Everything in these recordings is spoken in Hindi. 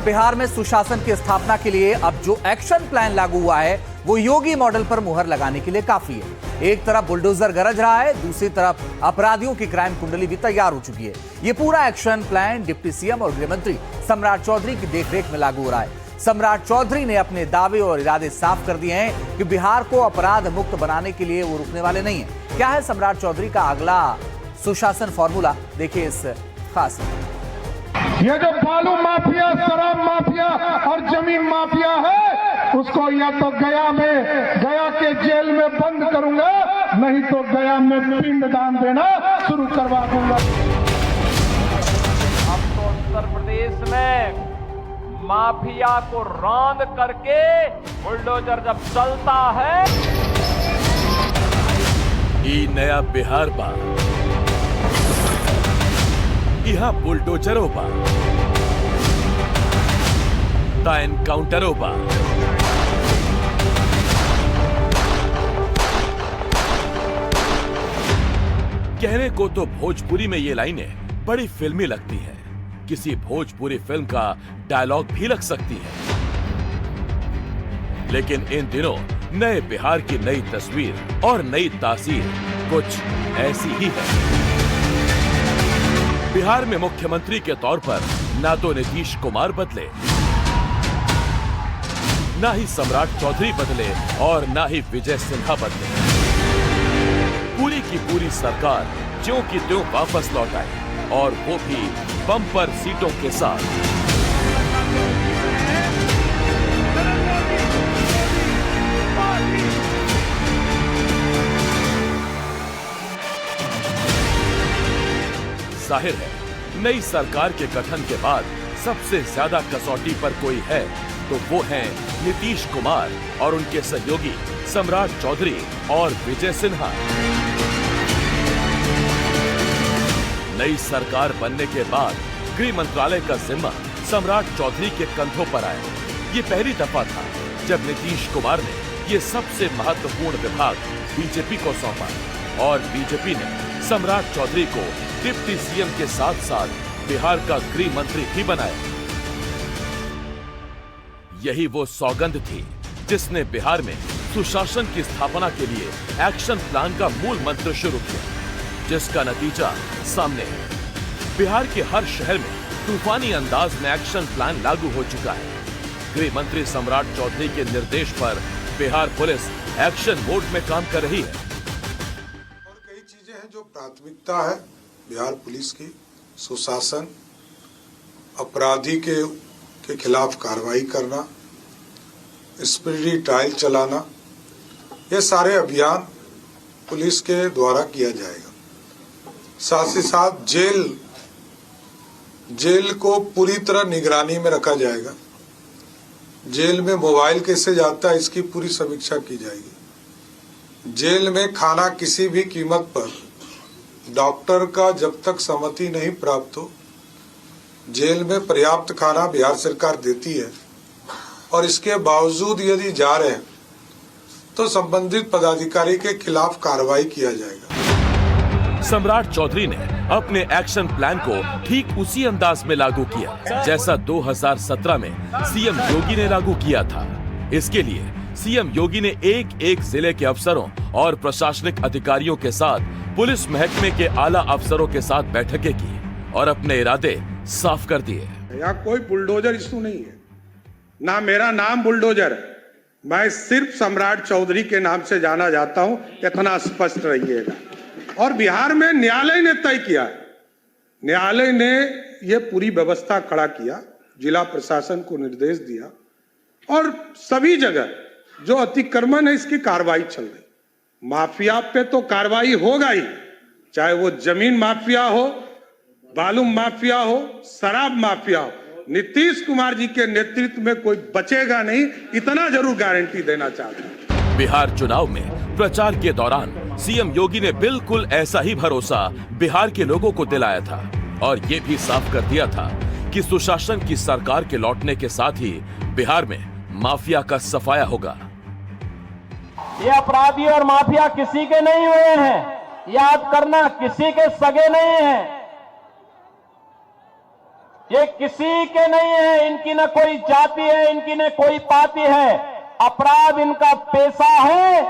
बिहार में सुशासन की स्थापना के लिए अब जो एक्शन प्लान लागू हुआ है वो योगी मॉडल पर मुहर लगाने के लिए काफी है। एक तरफ बुलडोजर गरज रहा है, दूसरी तरफ अपराधियों की क्राइम कुंडली भी तैयार हो चुकी है। ये पूरा एक्शन प्लान डिप्टी सीएम और गृहमंत्री सम्राट चौधरी की देखरेख में लागू हो रहा है। सम्राट चौधरी ने अपने दावे और इरादे साफ कर दिए हैं कि बिहार को अपराध मुक्त बनाने के लिए वो रुकने वाले नहीं है। क्या है सम्राट चौधरी का अगला सुशासन फॉर्मूला, देखिए इस खास। ये जो बालू माफिया, शराब माफिया और जमीन माफिया है, उसको या तो गया के जेल में बंद करूंगा, नहीं तो गया में पिंडदान देना शुरू करवा दूंगा। अब तो उत्तर प्रदेश में माफिया को रौंद करके बुलडोजर जब चलता है, ये नया बिहार बा, यहाँ बुलडोजरों बा, ता एनकाउंटरों बा। कहने को तो भोजपुरी में ये लाइनें बड़ी फिल्मी लगती हैं, किसी भोजपुरी फिल्म का डायलॉग भी लग सकती है, लेकिन इन दिनों नए बिहार की नई तस्वीर और नई तासीर कुछ ऐसी ही है। बिहार में मुख्यमंत्री के तौर पर ना तो नीतीश कुमार बदले, ना ही सम्राट चौधरी बदले और ना ही विजय सिन्हा बदले। पूरी की पूरी सरकार ज्यों की त्यों वापस लौट आई, और वो भी बम्पर सीटों के साथ। जाहिर है, नई सरकार के गठन के बाद सबसे ज्यादा कसौटी पर कोई है तो वो हैं नीतीश कुमार और उनके सहयोगी सम्राट चौधरी और विजय सिन्हा। नई सरकार बनने के बाद गृह मंत्रालय का जिम्मा सम्राट चौधरी के कंधों पर आया। ये पहली दफा था जब नीतीश कुमार ने ये सबसे महत्वपूर्ण विभाग बीजेपी को सौंपा, और बीजेपी ने सम्राट चौधरी को डिप्टी सीएम के साथ साथ बिहार का गृह मंत्री भी बनाया। यही वो सौगंध थी जिसने बिहार में सुशासन की स्थापना के लिए एक्शन प्लान का मूल मंत्र शुरू किया, जिसका नतीजा सामने है। बिहार के हर शहर में तूफानी अंदाज में एक्शन प्लान लागू हो चुका है। गृह मंत्री सम्राट चौधरी के निर्देश पर बिहार पुलिस एक्शन मोड में काम कर रही है। और कई चीजें हैं जो प्राथमिकता है बिहार पुलिस की: सुशासन, अपराधी के खिलाफ कार्रवाई करना, स्पीडी ट्रायल चलाना। ये सारे अभियान पुलिस के द्वारा किया जाएगा। साथ ही साथ जेल को पूरी तरह निगरानी में रखा जाएगा। जेल में मोबाइल कैसे जाता है, इसकी पूरी समीक्षा की जाएगी। जेल में खाना किसी भी कीमत पर डॉक्टर का जब तक सहमति नहीं प्राप्त हो, जेल में पर्याप्त खाना बिहार सरकार देती है, और इसके बावजूद यदि जा रहे हैं तो संबंधित पदाधिकारी के खिलाफ कार्रवाई किया जाएगा। सम्राट चौधरी ने अपने एक्शन प्लान को ठीक उसी अंदाज में लागू किया जैसा 2017 में सीएम योगी ने लागू किया था। इसके लिए सीएम योगी ने एक एक जिले के अफसरों और प्रशासनिक अधिकारियों के साथ पुलिस महकमे के आला अफसरों के साथ बैठकें की और अपने इरादे साफ कर दिए। यहाँ कोई बुलडोजर इशू नहीं है, ना मेरा नाम बुलडोजर है, मैं सिर्फ सम्राट चौधरी के नाम से जाना जाता हूं, इतना स्पष्ट रहिएगा। और बिहार में न्यायालय ने तय किया, न्यायालय ने यह पूरी व्यवस्था खड़ा किया, जिला प्रशासन को निर्देश दिया, और सभी जगह जो अतिक्रमण है इसकी कार्रवाई चल रही। माफिया पे तो कार्रवाई होगा ही, चाहे वो जमीन माफिया हो, बालू माफिया हो, शराब माफिया हो। नीतीश कुमार जी के नेतृत्व में कोई बचेगा नहीं, इतना जरूर गारंटी देना चाहता हूं। बिहार चुनाव में प्रचार के दौरान सीएम योगी ने बिल्कुल ऐसा ही भरोसा बिहार के लोगों को दिलाया था, और ये भी साफ कर दिया था कि सुशासन की सरकार के लौटने के साथ ही बिहार में माफिया का सफाया होगा। ये अपराधी और माफिया किसी के नहीं हुए हैं, याद करना, किसी के सगे नहीं हैं। ये किसी के नहीं है, इनकी न कोई जाति है, इनकी न कोई पाति है। अपराध इनका पेशा है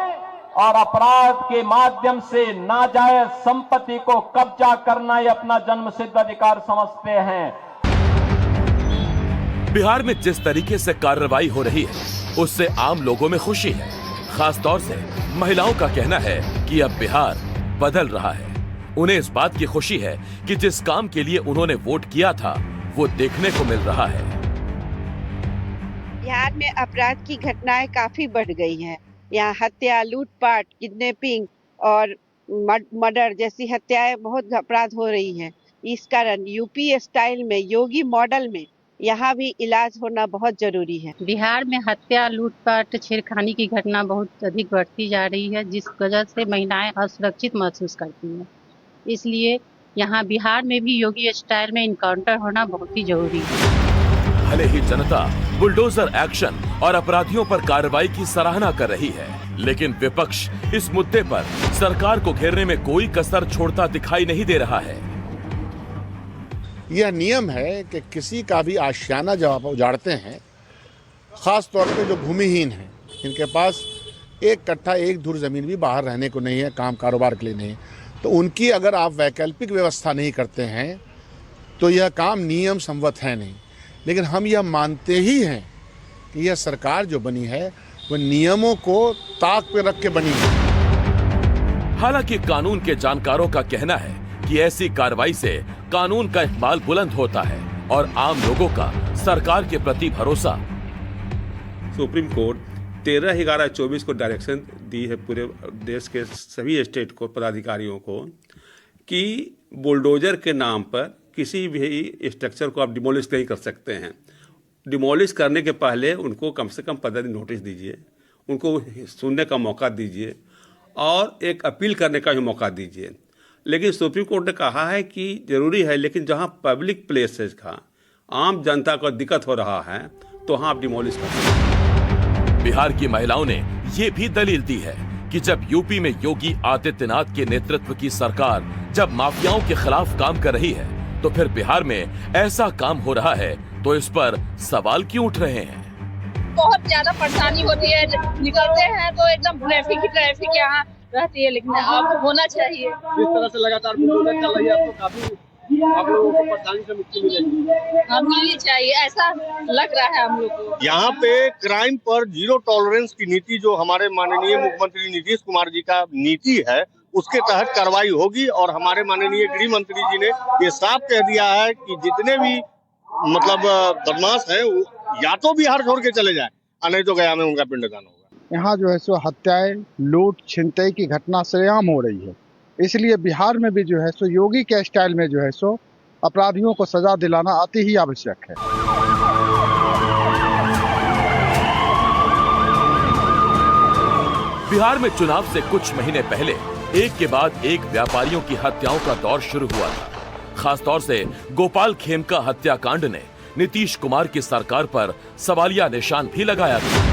और अपराध के माध्यम से नाजायज संपत्ति को कब्जा करना ये अपना जन्मसिद्ध अधिकार समझते हैं। बिहार में जिस तरीके से कार्रवाई हो रही है उससे आम लोगों में खुशी है। खासतौर से महिलाओं का कहना है कि अब बिहार बदल रहा है। उन्हें इस बात की खुशी है कि जिस काम के लिए उन्होंने वोट किया था वो देखने को मिल रहा है। बिहार में अपराध की घटनाएं काफी बढ़ गई हैं। यहाँ हत्या, लूटपाट, किडनैपिंग और मर्डर जैसी हत्याएं बहुत अपराध हो रही हैं। इस कारण यूपी स्टाइल में, योगी मॉडल में यहाँ भी इलाज होना बहुत जरूरी है। बिहार में हत्या, लूटपाट, छेड़खानी की घटना बहुत अधिक बढ़ती जा रही है, जिस वजह से महिलाएं असुरक्षित महसूस करती हैं। इसलिए यहाँ बिहार में भी योगी स्टाइल में इनकाउंटर होना बहुत ही जरूरी है। भले ही जनता बुलडोजर एक्शन और अपराधियों पर कार्रवाई की सराहना कर रही है, लेकिन विपक्ष इस मुद्दे पर सरकार को घेरने में कोई कसर छोड़ता दिखाई नहीं दे रहा है। यह नियम है कि किसी का भी आशियाना जब आप उजाड़ते हैं, खास तौर पे जो भूमिहीन हैं, इनके पास एक कट्ठा एक धुर जमीन भी बाहर रहने को नहीं है, काम कारोबार के लिए नहीं, तो उनकी अगर आप वैकल्पिक व्यवस्था नहीं करते हैं तो यह काम नियम संवत है नहीं। लेकिन हम यह मानते ही हैं कि यह सरकार जो बनी है वो नियमों को ताक पे रख के बनी है। हालांकि कानून के जानकारों का कहना है कि ऐसी कार्रवाई से कानून का इकबाल बुलंद होता है और आम लोगों का सरकार के प्रति भरोसा। सुप्रीम कोर्ट 13/11/24 को डायरेक्शन दी है पूरे देश के सभी स्टेट को, पदाधिकारियों को, कि बुलडोजर के नाम पर किसी भी स्ट्रक्चर को आप डिमोलिश नहीं कर सकते हैं। डिमोलिश करने के पहले उनको कम से कम 15 दिन नोटिस दीजिए, उनको सुनने का मौका दीजिए और एक अपील करने का भी मौका दीजिए। लेकिन सुप्रीम कोर्ट ने कहा है कि जरूरी है, लेकिन जहां पब्लिक प्लेसेस का आम जनता को दिक्कत हो रहा है तो वहां आप डिमोलिश कर सकते हैं। बिहार की महिलाओं ने ये भी दलील दी है कि जब यूपी में योगी आदित्यनाथ के नेतृत्व की सरकार जब माफियाओं के खिलाफ काम कर रही है तो फिर बिहार में ऐसा काम हो रहा है तो इस पर सवाल क्यों उठ रहे हैं। बहुत ज्यादा परेशानी होती है, निकलते हैं तो एकदम ट्रैफिक यहाँ रहती है, लेकिन अब होना चाहिए। जिस तरह से लगातार बुलडोजर चल रही है तो काफी आप लोगों को परेशानी से मुक्ति मिलेगी। हाँ, मिलनी चाहिए, ऐसा लग रहा है हम लोग को। यहाँ पे क्राइम पर जीरो टॉलरेंस की नीति जो हमारे माननीय मुख्यमंत्री नीतीश कुमार जी का नीति है, उसके तहत कार्रवाई होगी। और हमारे माननीय गृह मंत्री जी ने ये साफ कह दिया है कि जितने भी मतलब बदमाश है या तो बिहार छोड़ के चले जाए, नहीं तो गया में उनका पिंडदान होगा। यहाँ जो है सो हत्याएं, लूट, छिनतई की घटना सरेआम हो रही है। इसलिए बिहार में भी जो है सो योगी के स्टाइल में जो है सो अपराधियों को सजा दिलाना अति ही आवश्यक है। बिहार में चुनाव से कुछ महीने पहले एक के बाद एक व्यापारियों की हत्याओं का दौर शुरू हुआ था। खासतौर से गोपाल खेमका हत्याकांड ने नीतीश कुमार की सरकार पर सवालिया निशान भी लगाया था।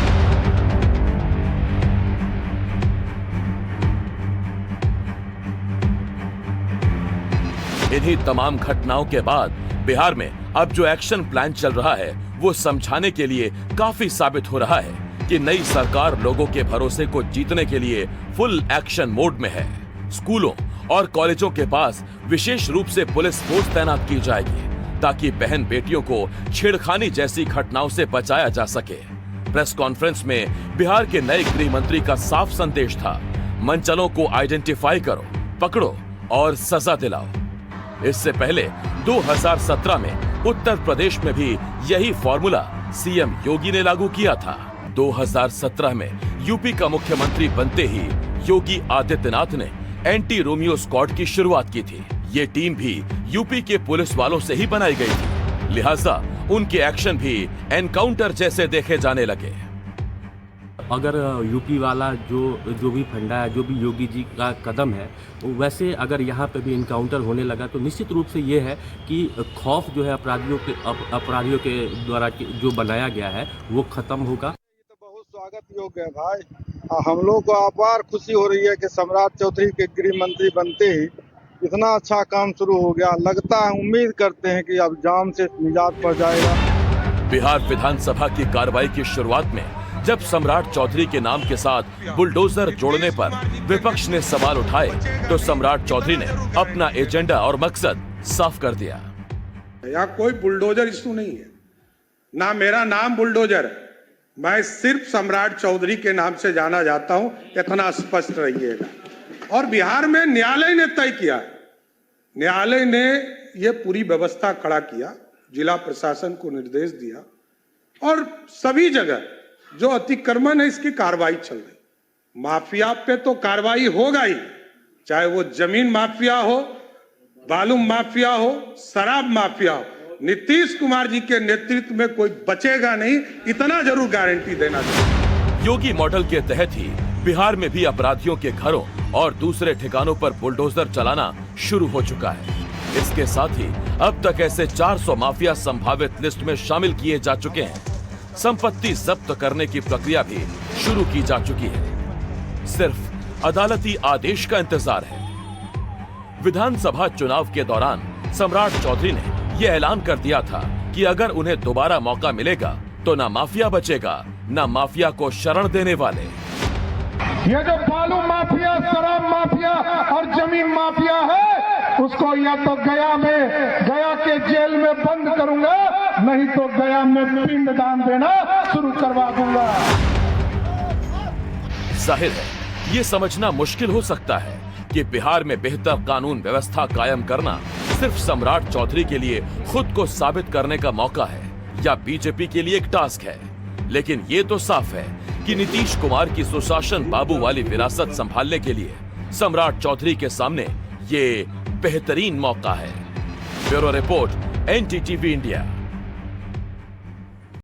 इन्हीं तमाम घटनाओं के बाद बिहार में अब जो एक्शन प्लान चल रहा है वो समझाने के लिए काफी साबित हो रहा है कि नई सरकार लोगों के भरोसे को जीतने के लिए फुल एक्शन मोड में है। स्कूलों और कॉलेजों के पास विशेष रूप से पुलिस फोर्स तैनात की जाएगी ताकि बहन बेटियों को छेड़खानी जैसी घटनाओं से बचाया जा सके। प्रेस कॉन्फ्रेंस में बिहार के नए गृह मंत्री का साफ संदेश था, मनचलों को आइडेंटिफाई करो, पकड़ो और सजा दिलाओ। इससे पहले 2017 में उत्तर प्रदेश में भी यही फॉर्मूला सीएम योगी ने लागू किया था। 2017 में यूपी का मुख्यमंत्री बनते ही योगी आदित्यनाथ ने एंटी रोमियो स्क्वाड की शुरुआत की थी। ये टीम भी यूपी के पुलिस वालों से ही बनाई गई थी, लिहाजा उनके एक्शन भी एनकाउंटर जैसे देखे जाने लगे। अगर यूपी वाला जो भी फंडा है, जो भी योगी जी का कदम है, वैसे अगर यहाँ पे भी इनकाउंटर होने लगा तो निश्चित रूप से ये है कि खौफ जो है अपराधियों के द्वारा जो बनाया गया है वो खत्म होगा। ये तो बहुत स्वागत योग्य है भाई। हम लोग को अपार खुशी हो रही है कि सम्राट चौधरी के गृह मंत्री बनते ही इतना अच्छा काम शुरू हो गया, लगता है, उम्मीद करते हैं कि अब जाम से निजात पड़ जाएगा। बिहार विधानसभा की कार्रवाई की शुरुआत में जब सम्राट चौधरी के नाम के साथ बुलडोजर जोड़ने पर विपक्ष ने सवाल उठाए तो सम्राट चौधरी ने अपना एजेंडा और मकसद साफ कर दिया। यहाँ कोई बुलडोजर इशू नहीं है, ना मेरा नाम बुलडोजर, मैं सिर्फ सम्राट चौधरी के नाम से जाना जाता हूं, इतना स्पष्ट रहिएगा। और बिहार में न्यायालय ने तय किया, न्यायालय ने यह पूरी व्यवस्था खड़ा किया, जिला प्रशासन को निर्देश दिया और सभी जगह जो अतिक्रमण है इसकी कार्रवाई चल रही। माफिया पे तो कार्रवाई होगा ही, चाहे वो जमीन माफिया हो, बालू माफिया हो, शराब माफिया हो। नीतीश कुमार जी के नेतृत्व में कोई बचेगा नहीं, इतना जरूर गारंटी देना चाहिए। योगी मॉडल के तहत ही बिहार में भी अपराधियों के घरों और दूसरे ठिकानों पर बुलडोजर चलाना शुरू हो चुका है। इसके साथ ही अब तक ऐसे 400 माफिया संभावित लिस्ट में शामिल किए जा चुके हैं। संपत्ति जब्त करने की प्रक्रिया भी शुरू की जा चुकी है, सिर्फ अदालती आदेश का इंतजार है। विधानसभा चुनाव के दौरान सम्राट चौधरी ने यह ऐलान कर दिया था कि अगर उन्हें दोबारा मौका मिलेगा तो ना माफिया बचेगा, ना माफिया को शरण देने वाले। ये जो बालू माफिया, शराब माफिया और जमीन माफिया है, उसको या तो गया के जेल में बंद करूंगा, नहीं तो गया में पिंडदान देना शुरू करवा दूंगा। जाहिर है ये समझना मुश्किल हो सकता है कि बिहार में बेहतर कानून व्यवस्था कायम करना सिर्फ सम्राट चौधरी के लिए खुद को साबित करने का मौका है या बीजेपी के लिए एक टास्क है, लेकिन ये तो साफ है कि नीतीश कुमार की सुशासन बाबू वाली विरासत संभालने के लिए सम्राट चौधरी के सामने ये बेहतरीन मौका है। Bureau report, NDTV India.